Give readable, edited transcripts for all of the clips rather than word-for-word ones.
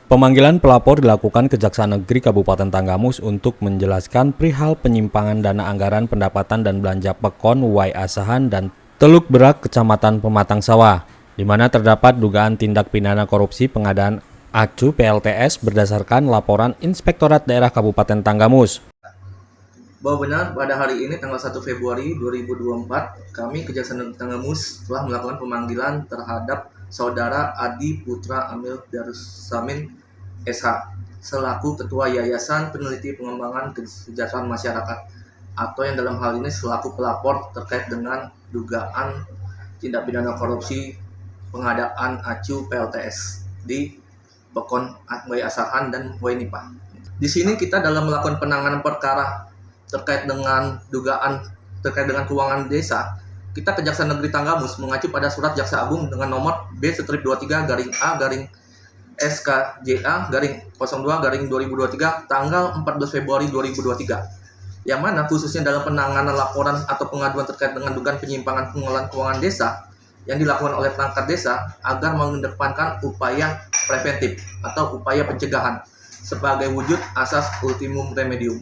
Pemanggilan pelapor dilakukan Kejaksaan Negeri Kabupaten Tanggamus untuk menjelaskan perihal penyimpangan dana anggaran pendapatan dan belanja Pekon Wai Asahan dan Teluk Berak Kecamatan Pematang Sawah, di mana terdapat dugaan tindak pidana korupsi pengadaan acu PLTS berdasarkan laporan Inspektorat Daerah Kabupaten Tanggamus. Bahwa benar pada hari ini tanggal 1 Februari 2024, kami Kejaksaan Negeri Tanggamus telah melakukan pemanggilan terhadap Saudara Adi Putra Amil Darussamin SH selaku Ketua Yayasan Peneliti Pengembangan Kesejahteraan Masyarakat, atau yang dalam hal ini selaku pelapor terkait dengan dugaan tindak pidana korupsi pengadaan acu PLTS di Pekon Wai Asahan dan Wai Nipah. Di sini kita dalam melakukan penanganan perkara terkait dengan dugaan terkait dengan keuangan desa, kita Kejaksaan Negeri Tanggamus mengacu pada surat Jaksa Agung dengan nomor B-23-A/SKJA/02/2023 tanggal 14 Februari 2023, yang mana khususnya dalam penanganan laporan atau pengaduan terkait dengan dugaan penyimpangan pengelolaan keuangan desa yang dilakukan oleh perangkat desa agar mengedepankan upaya preventif atau upaya pencegahan sebagai wujud asas ultimum remedium.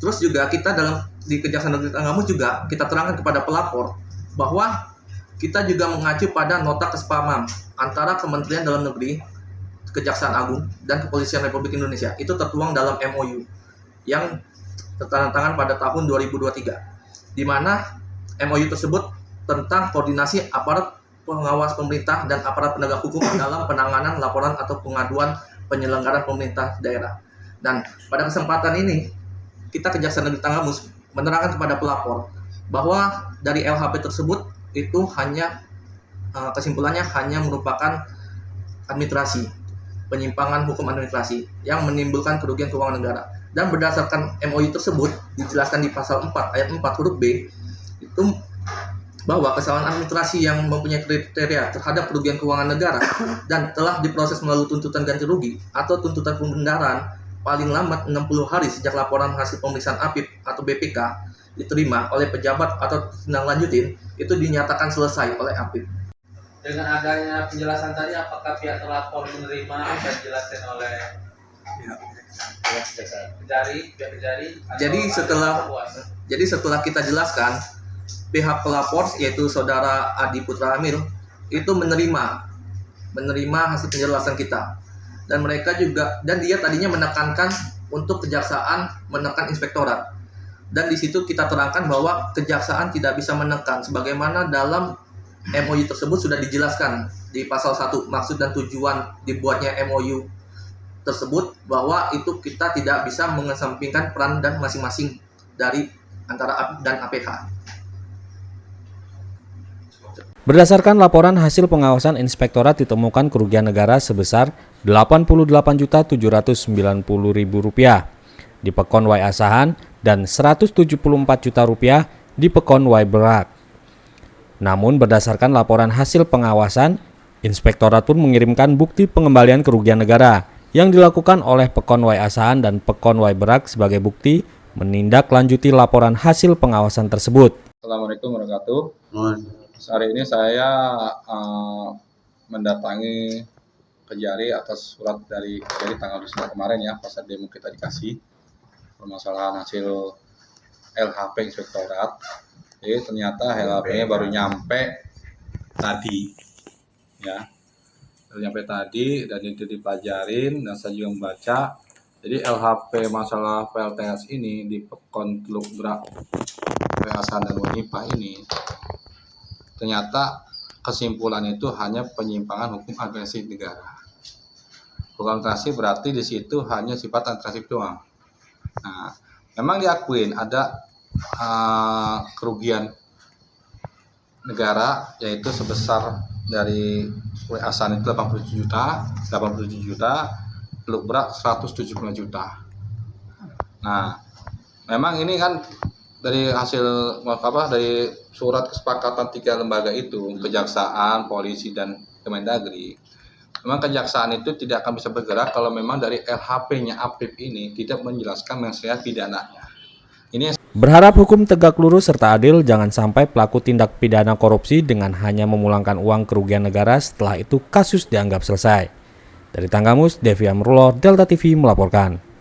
Terus juga kita di Kejaksaan Negeri Tanggamus juga kita terangkan kepada pelapor bahwa kita juga mengacu pada nota kesepahaman antara Kementerian Dalam Negeri, Kejaksaan Agung, dan Kepolisian Republik Indonesia. Itu tertuang dalam MOU yang tertandatangan pada tahun 2023, di mana MOU tersebut tentang koordinasi aparat pengawas pemerintah dan aparat penegak hukum dalam penanganan laporan atau pengaduan penyelenggaraan pemerintah daerah. Dan pada kesempatan ini kita Kejaksaan Negeri Tanggamus menerangkan kepada pelapor bahwa dari LHP tersebut itu hanya kesimpulannya hanya merupakan administrasi, penyimpangan hukum administrasi yang menimbulkan kerugian keuangan negara. Dan berdasarkan MOU tersebut dijelaskan di pasal 4 ayat 4 huruf B itu bahwa kesalahan administrasi yang mempunyai kriteria terhadap kerugian keuangan negara dan telah diproses melalui tuntutan ganti rugi atau tuntutan pembenaran paling lambat 60 hari sejak laporan hasil pemeriksaan APIP atau BPK diterima oleh pejabat atau tindak lanjutin, itu dinyatakan selesai oleh APIP. Dengan adanya penjelasan tadi, apakah pihak terlapor menerima apa yang dijelaskan oleh pihak kejari? Jadi setelah kita jelaskan, pihak pelapor yaitu Saudara Adi Putra Amil itu menerima hasil penjelasan kita. Dan mereka juga, dan dia tadinya menekankan untuk kejaksaan menekan inspektorat, dan di situ kita terangkan bahwa kejaksaan tidak bisa menekan sebagaimana dalam MOU tersebut sudah dijelaskan di pasal 1 maksud dan tujuan dibuatnya MOU tersebut, bahwa itu kita tidak bisa mengesampingkan peran dan masing-masing dari antara APIP dan APH. Berdasarkan laporan hasil pengawasan Inspektorat ditemukan kerugian negara sebesar Rp88.790.000 di Pekon Wai Asahan dan Rp174 juta di Pekon Wai Berak. Namun berdasarkan laporan hasil pengawasan, Inspektorat pun mengirimkan bukti pengembalian kerugian negara yang dilakukan oleh Pekon Wai Asahan dan Pekon Wai Berak sebagai bukti menindaklanjuti laporan hasil pengawasan tersebut. Assalamualaikum warahmatullahi wabarakatuh. Hari ini saya mendatangi Kejari atas surat dari Kejari tanggal 9 kemarin ya, pas demo kita dikasih permasalahan hasil LHP Inspektorat. Jadi ternyata LHP-nya baru nyampe tadi ya, dan itu dipelajarin dan saya juga membaca. Jadi LHP masalah PLTS ini di Pekon Teluk Berak, Wai Asahan dan Wai Nipah ini ternyata kesimpulan itu hanya penyimpangan hukum administrasi negara. Hukum administrasi berarti di situ hanya sifat administratif doang. Nah, memang diakuin ada kerugian negara yaitu sebesar dari Wai Asahan itu 87 juta, Teluk Berak 175 juta. Nah, memang ini kan dari hasil dari surat kesepakatan 3 lembaga itu, Kejaksaan, Polisi, dan Kemendagri, memang Kejaksaan itu tidak akan bisa bergerak kalau memang dari LHP-nya APIP ini tidak menjelaskan mengenai pidananya. Ini Berharap hukum tegak lurus serta adil, jangan sampai pelaku tindak pidana korupsi dengan hanya memulangkan uang kerugian negara setelah itu kasus dianggap selesai. Dari Tanggamus, Devi Amrullah, Delta TV melaporkan.